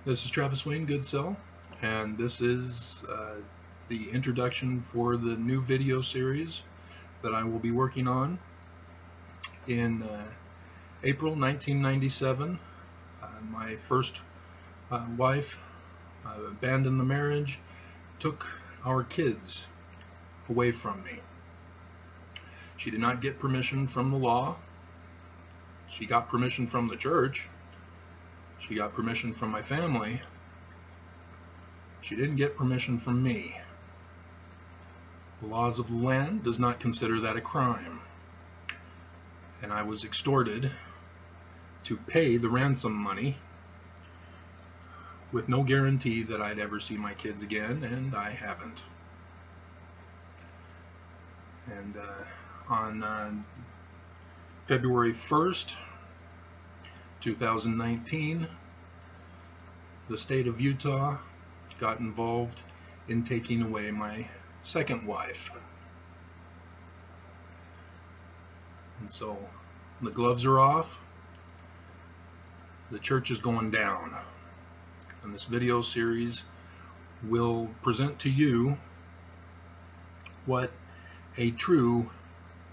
This is Travis Wayne Goodsell, and this is the introduction for the new video series that I will be working on. In April 1997, my first wife abandoned the marriage, took our kids away from me. She did not get permission from the law. She got permission from the church. She got permission from my family. She didn't get permission from me. The laws of the land does not consider that a crime. And I was extorted to pay the ransom money with no guarantee that I'd ever see my kids again, and I haven't. And on February 1st, 2019, the state of Utah got involved in taking away my second wife. And so the gloves are off. The church is going down. And this video series will present to you what a true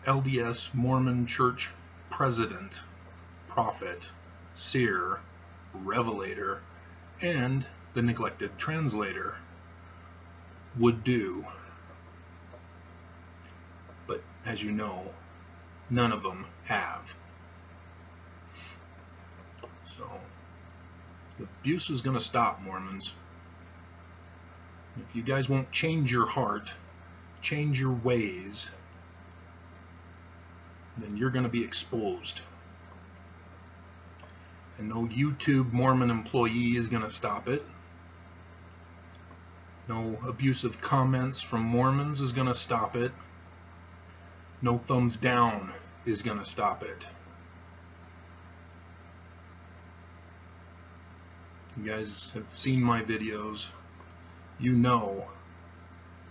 LDS Mormon church president, prophet, seer, revelator, and the neglected translator would do. But as you know, none of them have. So the abuse is going to stop, Mormons. If you guys won't change your heart, change your ways, then you're going to be exposed. And no YouTube Mormon employee is going to stop it. No abusive comments from Mormons is going to stop it. No thumbs down is going to stop it. You guys have seen my videos. You know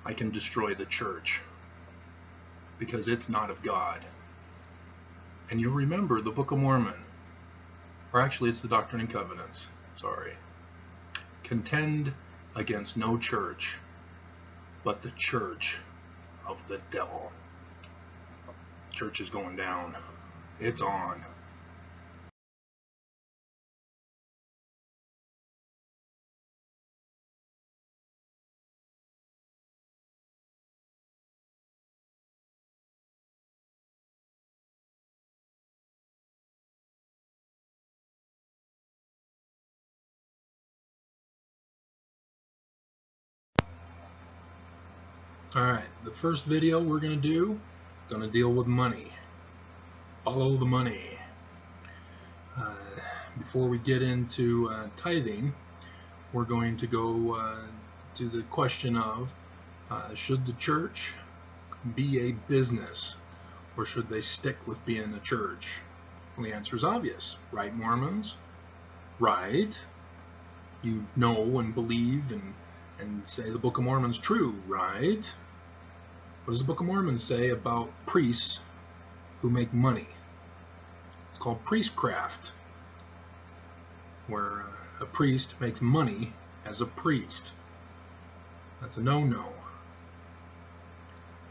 I can destroy the church because it's not of God. And you'll remember the Book of Mormon. Or actually, it's the Doctrine and Covenants. Sorry. Contend against no church, but the church of the devil. Church is going down. It's on. Alright, the first video we're going to deal with money. Follow the money. Before we get into tithing, we're going to go to the question of should the church be a business, or should they stick with being a church? Well, the answer is obvious. Right, Mormons? Right? You know and believe and say the Book of Mormon's true, right? What does the Book of Mormon say about priests who make money? It's called Priestcraft, where a priest makes money as a priest. That's a no-no.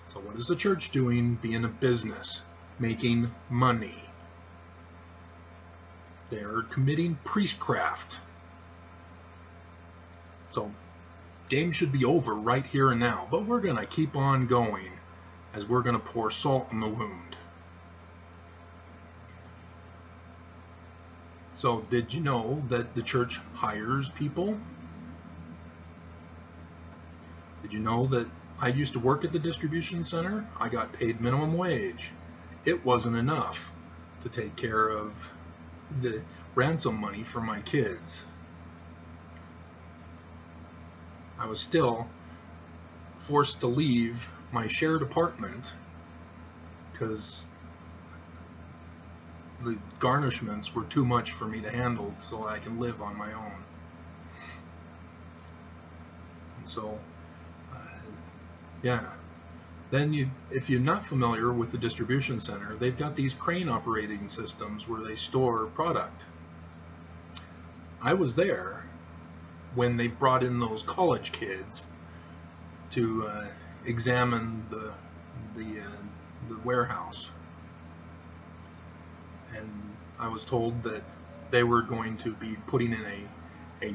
So what is the church doing? Being a business, making money. They're committing priestcraft. So game should be over right here and now, but we're going to keep on going as we're going to pour salt in the wound. So did you know that the church hires people? Did you know that I used to work at the distribution center? I got paid minimum wage. It wasn't enough to take care of the ransom money for my kids. I was still forced to leave my shared apartment because the garnishments were too much for me to handle so I can live on my own. And so, yeah. Then if you're not familiar with the distribution center, they've got these crane operating systems where they store product. I was there when they brought in those college kids to examine the warehouse, and I was told that they were going to be putting in a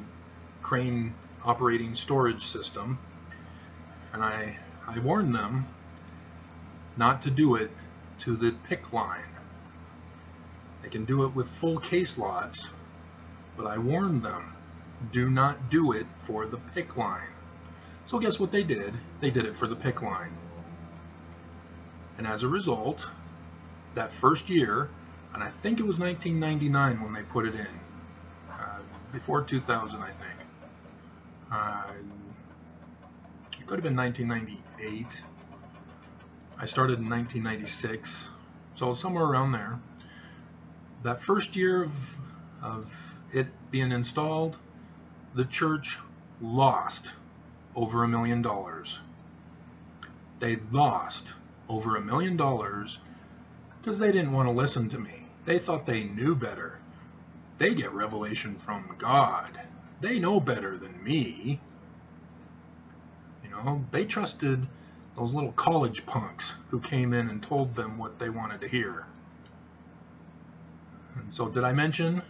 crane operating storage system, and I warned them not to do it to the pick line. They can do it with full case lots, but I warned them, do not do it for the pick line. So guess what they did? They did it for the pick line. And as a result, that first year, and I think it was 1999 when they put it in, before 2000 I think. It could have been 1998. I started in 1996, so somewhere around there. That first year of it being installed, the church lost over $1 million. They lost over $1 million because they didn't want to listen to me. They thought they knew better. They get revelation from God. They know better than me. You know, they trusted those little college punks who came in and told them what they wanted to hear. And so did I mention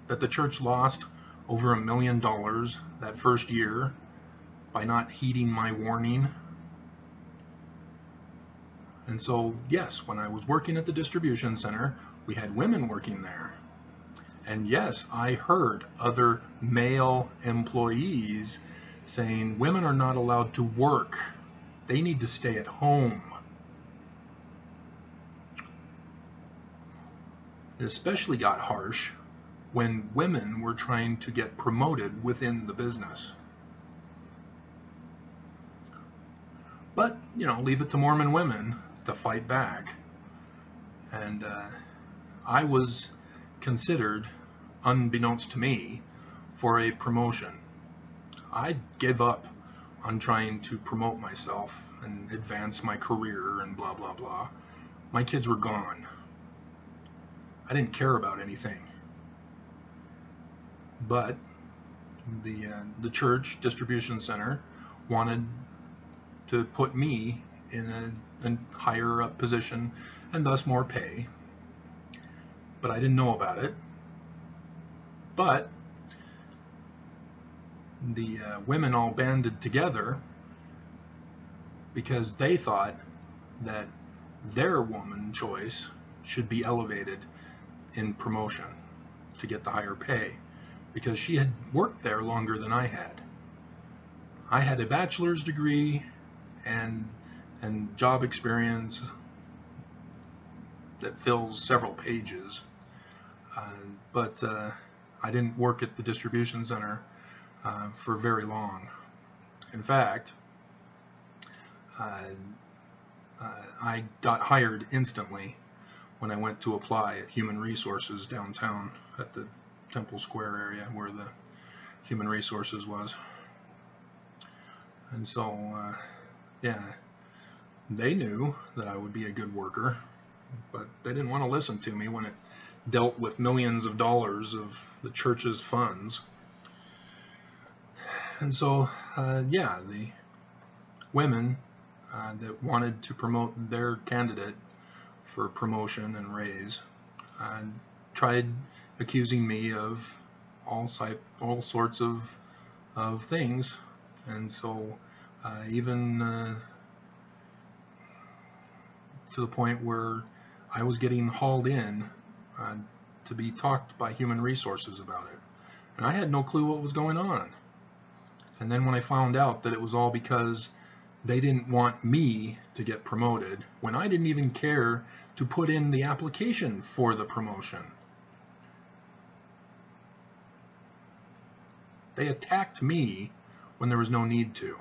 that the church lost over $1 million that first year by not heeding my warning? And so, yes, when I was working at the distribution center, we had women working there. And yes, I heard other male employees saying women are not allowed to work. They need to stay at home. It especially got harsh when women were trying to get promoted within the business. But, you know, leave it to Mormon women to fight back. And I was considered, unbeknownst to me, for a promotion. I gave up on trying to promote myself and advance my career and blah, blah, blah. My kids were gone. I didn't care about anything. But the church distribution center wanted to put me in a higher up position and thus more pay. But I didn't know about it. But the women all banded together because they thought that their woman choice should be elevated in promotion to get the higher pay, because she had worked there longer than I had. I had a bachelor's degree and job experience that fills several pages, but I didn't work at the distribution center for very long. In fact, I got hired instantly when I went to apply at Human Resources downtown at the Temple Square area where the Human Resources was. And so, yeah, they knew that I would be a good worker, but they didn't want to listen to me when it dealt with millions of dollars of the church's funds. And so, yeah, the women that wanted to promote their candidate for promotion and raise tried accusing me of all sorts of things. And so even to the point where I was getting hauled in to be talked by Human Resources about it. And I had no clue what was going on. And then when I found out that it was all because they didn't want me to get promoted, when I didn't even care to put in the application for the promotion. They attacked me when there was no need to.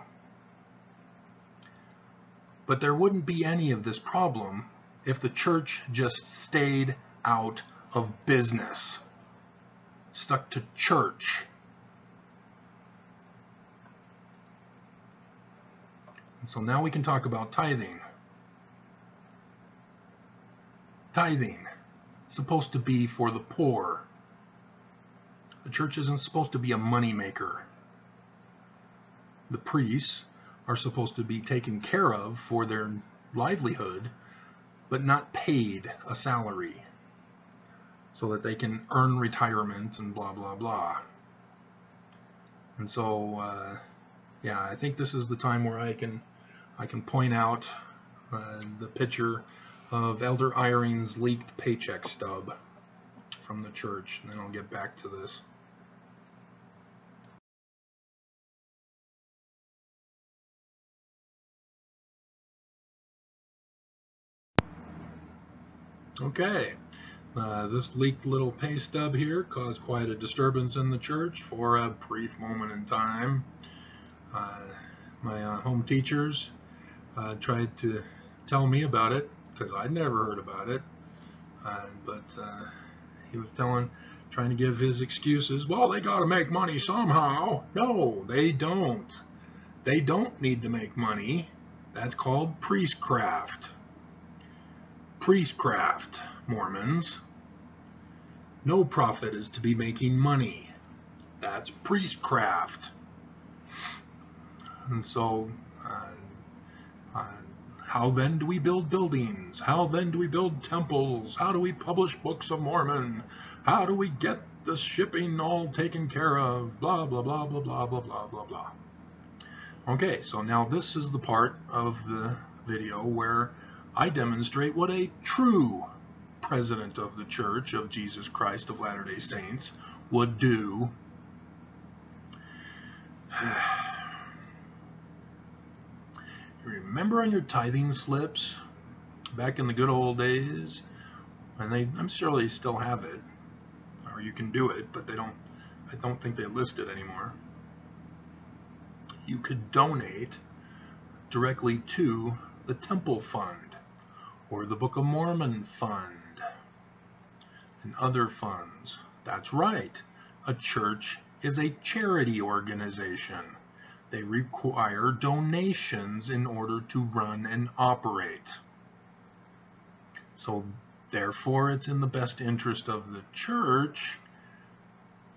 But there wouldn't be any of this problem if the church just stayed out of business, stuck to church. And so now we can talk about tithing. Tithing, it's supposed to be for the poor. The church isn't supposed to be a money maker. the priests are supposed to be taken care of for their livelihood, but not paid a salary, so that they can earn retirement and blah blah blah. And so yeah, I think this is the time where I can point out the picture of Elder Irene's leaked paycheck stub from the church, and then I'll get back to this. Okay, this leaked little pay stub here caused quite a disturbance in the church for a brief moment in time. My home teachers tried to tell me about it, because I'd never heard about it, but he was trying to give his excuses. Well, they got to make money somehow. No, they don't. They don't need to make money. That's called priestcraft. Priestcraft, Mormons. No prophet is to be making money. That's priestcraft. And so, how then do we build buildings? How then do we build temples? How do we publish books of Mormon? How do we get the shipping all taken care of? Blah, blah, blah, blah, blah, blah, blah, blah, blah. Okay, so now this is the part of the video where I demonstrate what a true president of the Church of Jesus Christ of Latter-day Saints would do. Remember on your tithing slips back in the good old days, and I'm sure they still have it, or you can do it, but I don't think they list it anymore. You could donate directly to the Temple Fund or the Book of Mormon Fund and other funds. That's right. A church is a charity organization. They require donations in order to run and operate. So therefore, it's in the best interest of the church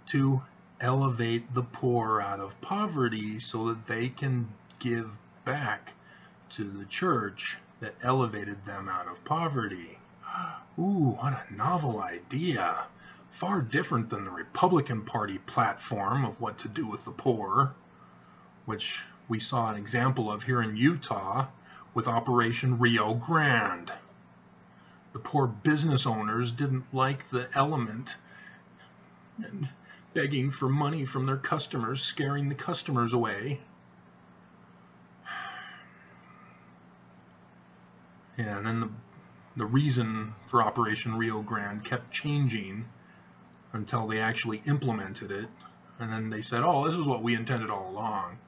to elevate the poor out of poverty so that they can give back to the church that elevated them out of poverty. Ooh, what a novel idea. Far different than the Republican Party platform of what to do with the poor, which we saw an example of here in Utah with Operation Rio Grande. The poor business owners didn't like the element and begging for money from their customers, scaring the customers away. Yeah, and then the reason for Operation Rio Grande kept changing until they actually implemented it. And then they said, oh, this is what we intended all along.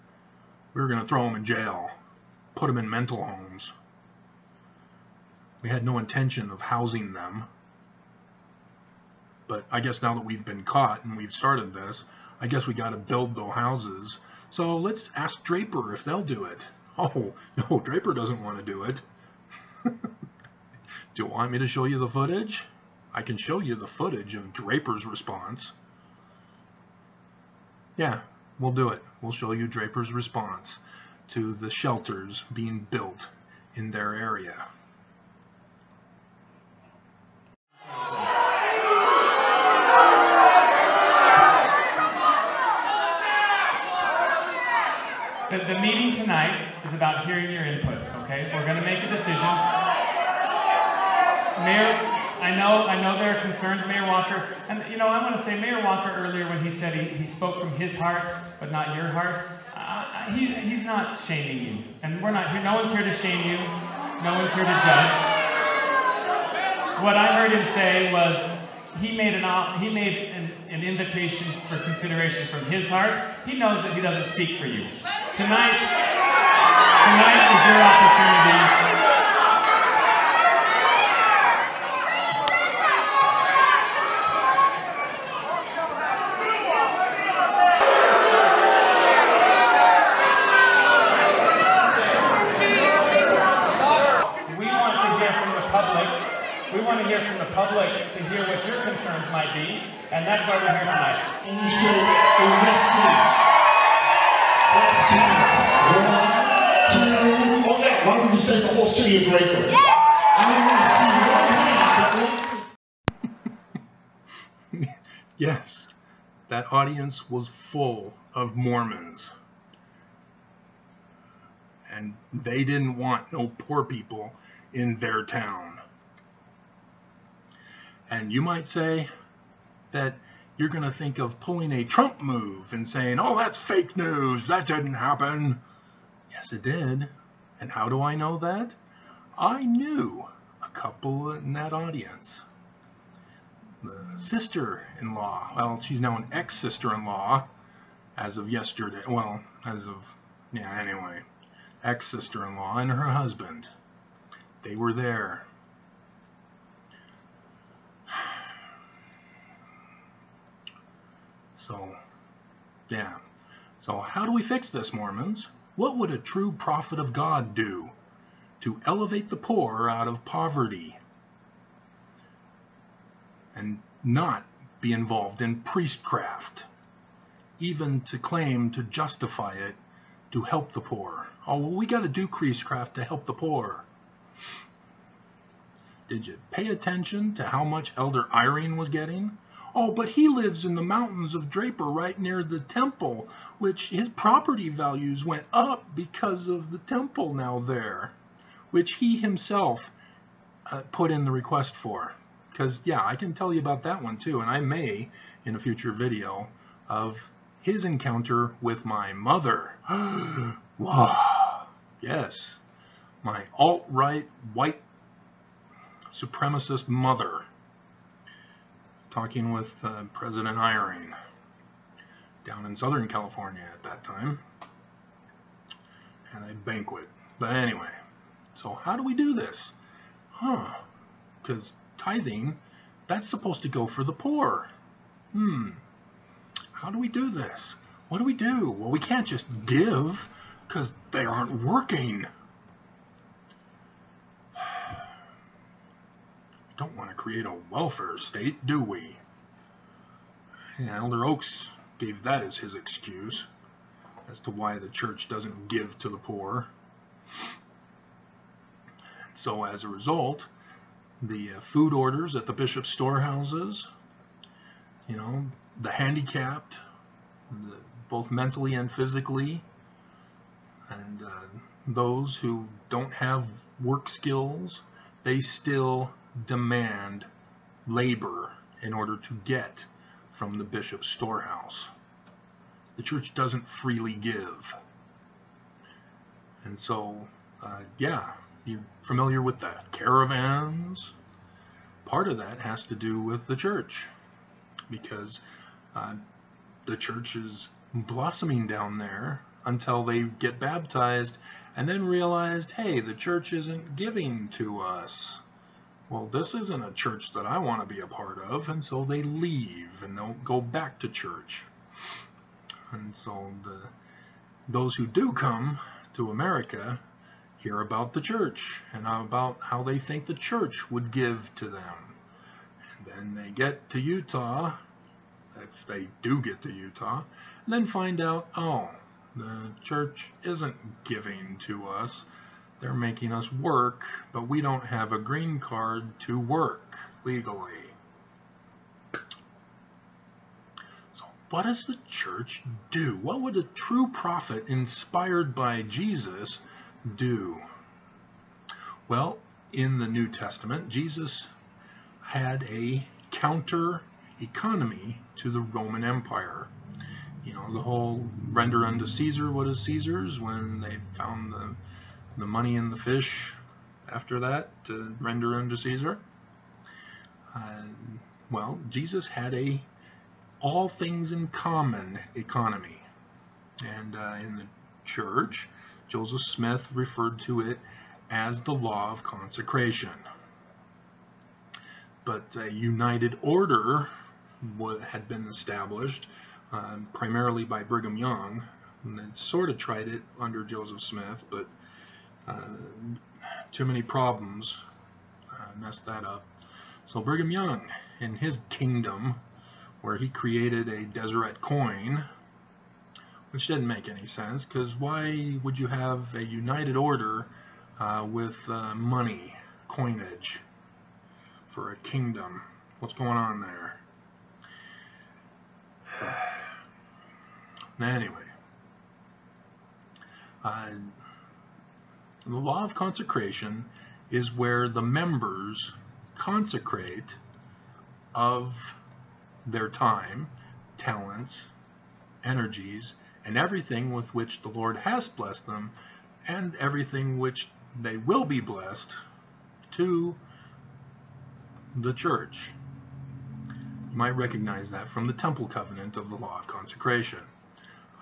We were going to throw them in jail, put them in mental homes. We had no intention of housing them. But I guess now that we've been caught and we've started this, I guess we got to build those houses. So let's ask Draper if they'll do it. Oh, no, Draper doesn't want to do it. Do you want me to show you the footage? I can show you the footage of Draper's response. Yeah, we'll do it. We'll show you Draper's response to the shelters being built in their area. The meeting tonight is about hearing your input, okay? We're going to make a decision. Mayor, I know there are concerns, Mayor Walker, and you know, I want to say Mayor Walker earlier when he said he spoke from his heart, but not your heart, he's not shaming you. And we're not here, no one's here to shame you, no one's here to judge. What I heard him say was he made an invitation for consideration from his heart. He knows that he doesn't speak for you. Tonight is your opportunity. We want to hear from the public to hear what your concerns might be, and that's why we're here tonight. city of Draco. Yes! I want to see your hands. Yes, that audience was full of Mormons. And they didn't want no poor people in their town. And you might say that you're going to think of pulling a Trump move and saying, oh, that's fake news, that didn't happen. Yes, it did. And how do I know that? I knew a couple in that audience. The sister-in-law, well, she's now an ex-sister-in-law as of yesterday, well, as of, yeah, anyway, ex-sister-in-law and her husband. They were there. So, yeah. So how do we fix this, Mormons? What would a true prophet of God do to elevate the poor out of poverty and not be involved in priestcraft, even to claim to justify it to help the poor? Oh, well, we got to do priestcraft to help the poor. Did you pay attention to how much Elder Irene was getting? Oh, but he lives in the mountains of Draper right near the temple, which his property values went up because of the temple now there, which he himself put in the request for. Because, yeah, I can tell you about that one too, and I may, in a future video, of his encounter with my mother. Wow. Yes, my alt-right white supremacist mother, talking with President Irene down in Southern California at that time, and a banquet. But anyway, so how do we do this? Because tithing, that's supposed to go for the poor. How do we do this? What do we do? Well, we can't just give because they aren't working. Don't want to create a welfare state, do we? Yeah, Elder Oaks gave that as his excuse as to why the church doesn't give to the poor. And so as a result, the food orders at the bishop's storehouses, you know, the handicapped, both mentally and physically, and those who don't have work skills, they still demand labor in order to get from the bishop's storehouse. The church doesn't freely give. And so, yeah, you're familiar with the caravans? Part of that has to do with the church, because the church is blossoming down there until they get baptized and then realized, hey, the church isn't giving to us. Well, this isn't a church that I want to be a part of, and so they leave and don't go back to church. And so those who do come to America hear about the church and about how they think the church would give to them. And then they get to Utah, if they do get to Utah, and then find out, oh, the church isn't giving to us. They're making us work, but we don't have a green card to work legally. So what does the church do? What would a true prophet inspired by Jesus do? Well, in the New Testament, Jesus had a counter economy to the Roman Empire. You know, the whole render unto Caesar what is Caesar's, when they found the money in the fish after that to render unto Caesar. Well, Jesus had a all things in common economy. And in the church, Joseph Smith referred to it as the law of consecration. But a united order had been established primarily by Brigham Young, and they sort of tried it under Joseph Smith, but too many problems messed that up. So Brigham Young, in his kingdom, where he created a Deseret coin, which didn't make any sense, because why would you have a united order with money, coinage for a kingdom. What's going on there? Anyway, the law of consecration is where the members consecrate of their time, talents, energies, and everything with which the Lord has blessed them, and everything which they will be blessed to the church. You might recognize that from the temple covenant of the law of consecration.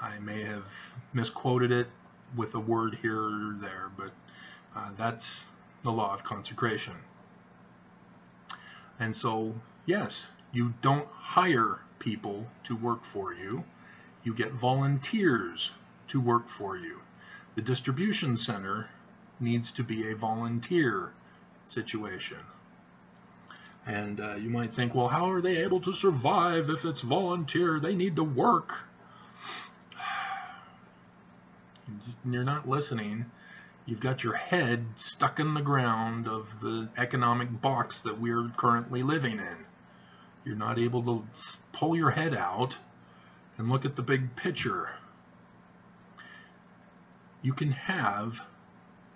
I may have misquoted it with a word here or there, but that's the law of consecration. And so, yes, you don't hire people to work for you. You get volunteers to work for you. The distribution center needs to be a volunteer situation. And you might think, well, how are they able to survive if it's volunteer? They need to work. You're not listening. You've got your head stuck in the ground of the economic box that we're currently living in. You're not able to pull your head out and look at the big picture. You can have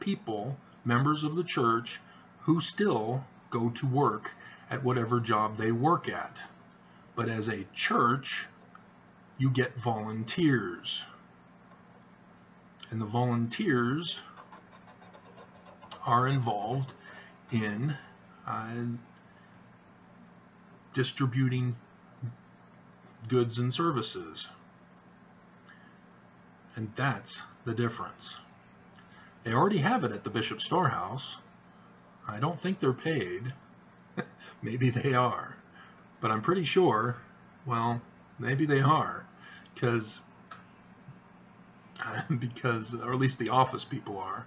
people, members of the church, who still go to work at whatever job they work at. But as a church, you get volunteers. And the volunteers are involved in distributing goods and services. And that's the difference. They already have it at the bishop's storehouse. I don't think they're paid. Maybe they are. But I'm pretty sure, well, maybe they are. Because, or at least the office people are.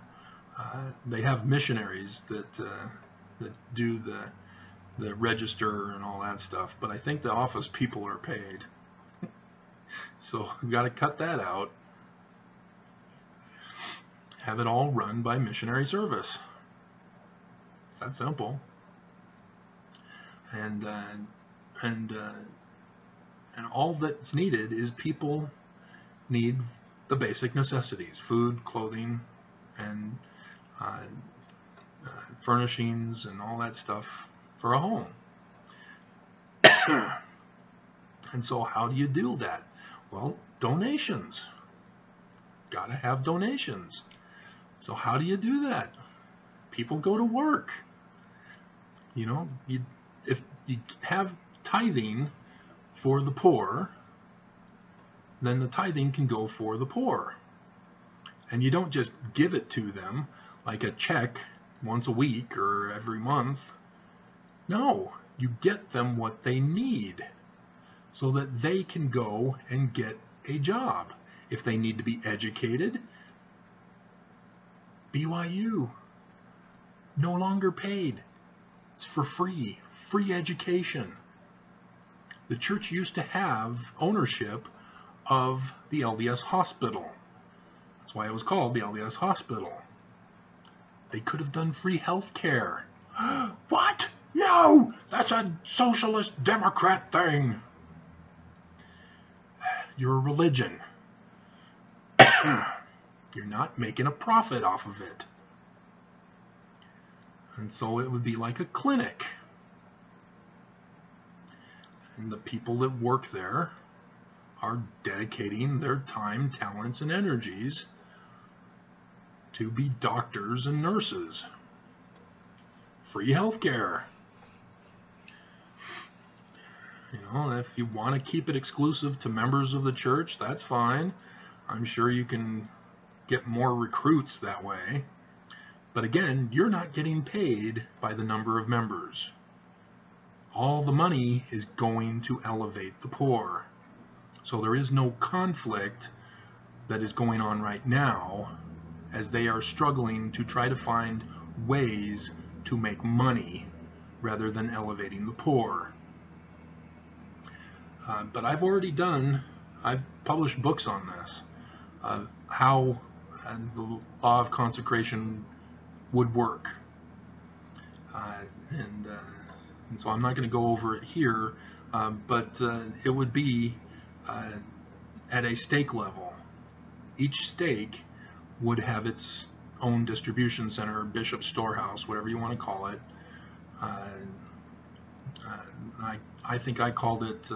They have missionaries that do the register and all that stuff, but I think the office people are paid. So we've got to cut that out. Have it all run by missionary service. It's that simple. And all that's needed is people need the basic necessities: food, clothing, and furnishings and all that stuff for a home. And so how do you do that? Well, donations. Gotta have donations. So how do you do that? People go to work. You know, if you have tithing for the poor, then the tithing can go for the poor. And you don't just give it to them like a check once a week or every month. No, you get them what they need so that they can go and get a job. If they need to be educated, BYU, no longer paid. It's for free education. The church used to have ownership of the LDS hospital. That's why it was called the LDS hospital. They could have done free health care. What? No! That's a socialist Democrat thing. You're a religion. You're not making a profit off of it. And so it would be like a clinic. And the people that work there are dedicating their time, talents, and energies to be doctors and nurses. Free health care. You know, if you want to keep it exclusive to members of the church, that's fine. I'm sure you can get more recruits that way. But again, you're not getting paid by the number of members. All the money is going to elevate the poor. So there is no conflict that is going on right now as they are struggling to try to find ways to make money rather than elevating the poor. But I've published books on this, how the law of consecration would work. And so I'm not going to go over it here, but it would be at a stake level. Each stake would have its own distribution center, bishop storehouse, whatever you want to call it. I think I called it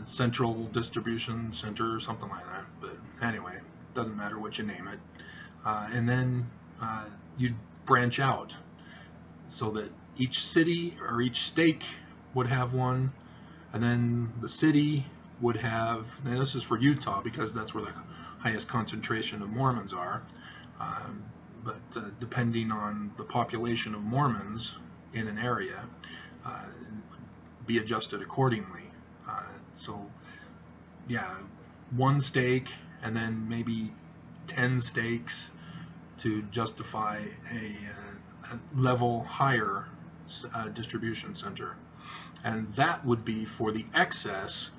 central distribution center or something like that, but anyway, doesn't matter what you name it. And then you'd branch out so that each city or each stake would have one, and then the city would have, and this is for Utah because that's where the highest concentration of Mormons are, but depending on the population of Mormons in an area, be adjusted accordingly. So yeah, one stake and then maybe 10 stakes to justify a level higher distribution center. And that would be for the excess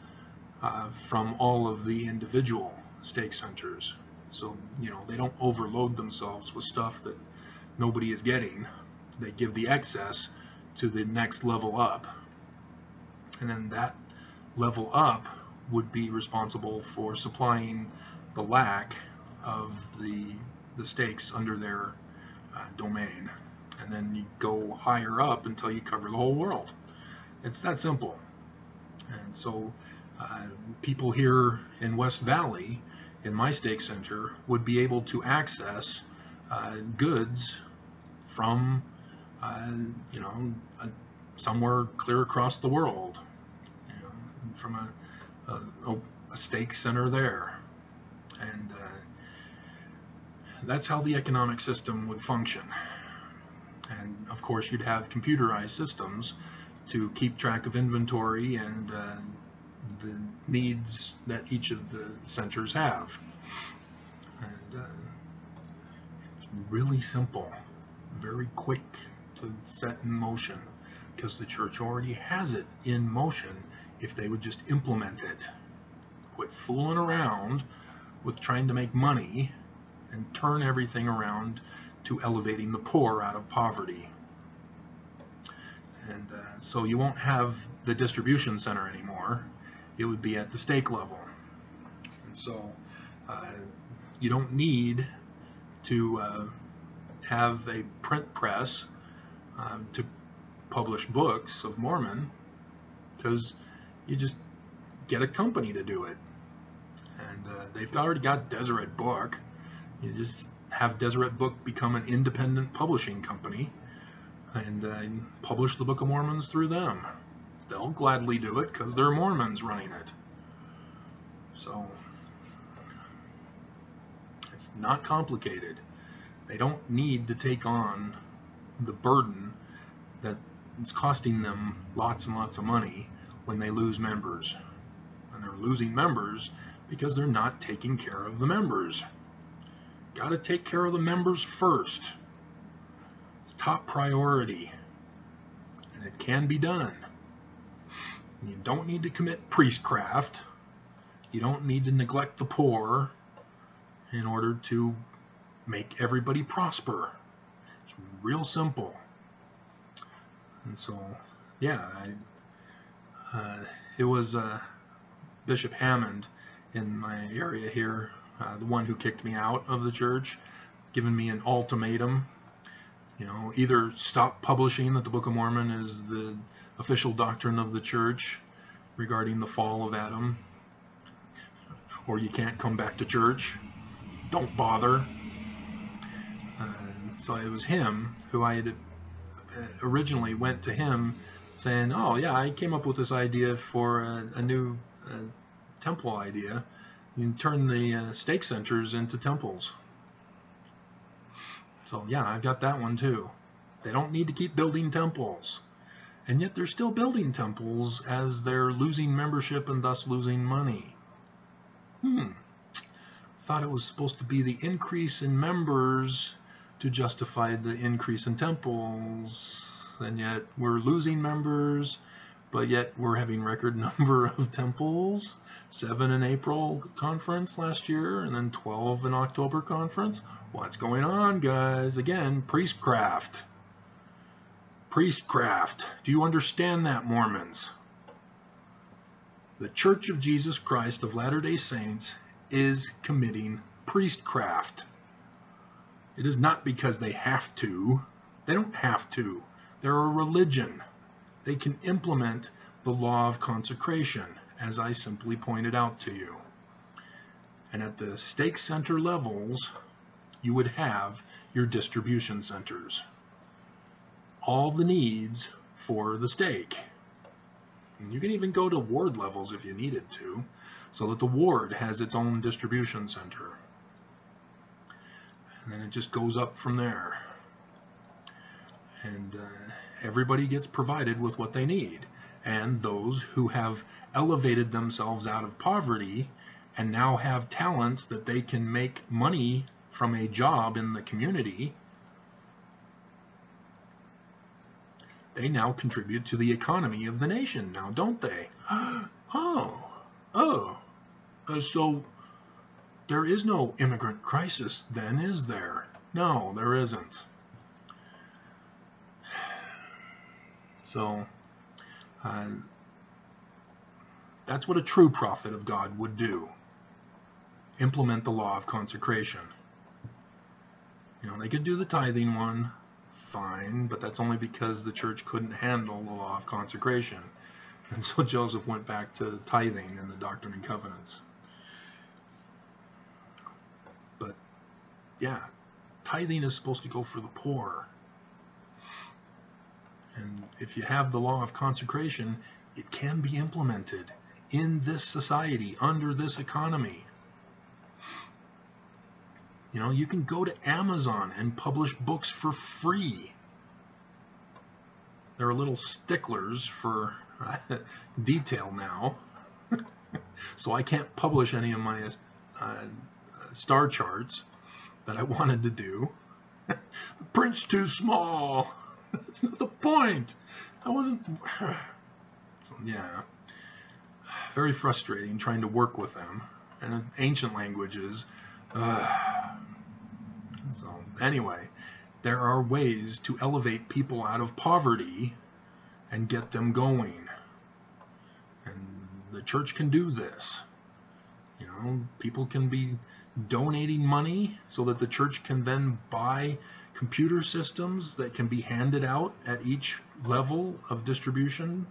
from all of the individual stake centers. So, you know, they don't overload themselves with stuff that nobody is getting. They give the excess to the next level up. And then that level up would be responsible for supplying the lack of the stakes under their domain. And then you go higher up until you cover the whole world. It's that simple. And so people here in West Valley, in my stake center, would be able to access goods from, you know, somewhere clear across the world, you know, from a stake center there. And that's how the economic system would function. And of course you'd have computerized systems to keep track of inventory and the needs that each of the centers have. And it's really simple, very quick to set in motion, because the church already has it in motion if they would just implement it. Quit fooling around with trying to make money and turn everything around to elevating the poor out of poverty. And so you won't have the distribution center anymore. It would be at the stake level. And so you don't need to have a print press to publish books of Mormon, because you just get a company to do it. And they've already got Deseret Book. You just have Deseret Book become an independent publishing company and publish the Book of Mormons through them. They'll gladly do it because they're Mormons running it. So it's not complicated. They don't need to take on the burden that it's costing them lots and lots of money when they lose members. And they're losing members because they're not taking care of the members. Got to take care of the members first. It's top priority. And it can be done. You don't need to commit priestcraft. You don't need to neglect the poor in order to make everybody prosper. It's real simple. And so, yeah, it was Bishop Hammond in my area here, the one who kicked me out of the church, giving me an ultimatum. You know, either stop publishing that the Book of Mormon is the official doctrine of the church regarding the fall of Adam, or you can't come back to church. Don't bother. So it was him who I had originally went to him saying, oh yeah, I came up with this idea for a new temple idea. You can turn the stake centers into temples. So yeah, I've got that one too. They don't need to keep building temples. And yet they're still building temples as they're losing membership and thus losing money. Thought it was supposed to be the increase in members to justify the increase in temples. And yet we're losing members, but yet we're having record number of temples. 7 in April conference last year, and then 12 in October conference. What's going on, guys? Again, priestcraft. Priestcraft. Do you understand that, Mormons? The Church of Jesus Christ of Latter-day Saints is committing priestcraft. It is not because they have to. They don't have to. They're a religion. They can implement the law of consecration, as I simply pointed out to you. And at the stake center levels, you would have your distribution centers. All the needs for the stake. And you can even go to ward levels if you needed to, so that the ward has its own distribution center. And then it just goes up from there. And everybody gets provided with what they need. And those who have elevated themselves out of poverty and now have talents that they can make money from a job in the community, they now contribute to the economy of the nation now, don't they? So there is no immigrant crisis then, is there? No, there isn't. So that's what a true prophet of God would do. Implement the law of consecration. You know, they could do the tithing one, fine, but that's only because the church couldn't handle the law of consecration. And so Joseph went back to tithing in the Doctrine and Covenants. But yeah, tithing is supposed to go for the poor. And if you have the law of consecration, it can be implemented in this society, under this economy. You know, you can go to Amazon and publish books for free. There are little sticklers for detail now. So I can't publish any of my star charts that I wanted to do. The print's too small. That's not the point. I wasn't... So, yeah. Very frustrating trying to work with them. And in ancient languages... So anyway, there are ways to elevate people out of poverty and get them going. And the church can do this. You know, people can be donating money so that the church can then buy computer systems that can be handed out at each level of distribution.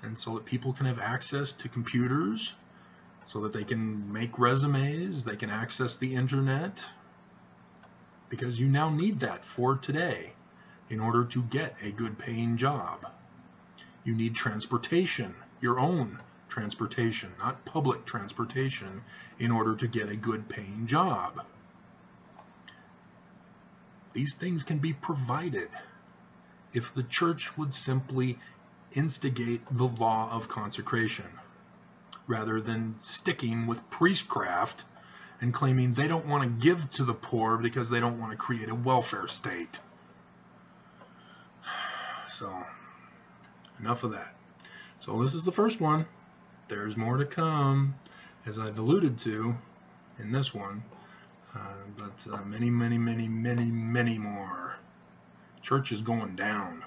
And so that people can have access to computers, so that they can make resumes, they can access the internet, because you now need that for today in order to get a good paying job. You need transportation, your own transportation, not public transportation, in order to get a good paying job. These things can be provided if the church would simply instigate the law of consecration, rather than sticking with priestcraft and claiming they don't want to give to the poor because they don't want to create a welfare state. So, enough of that. So this is the first one. There's more to come, as I've alluded to in this one. But many, many, many, many, many more. Church is going down.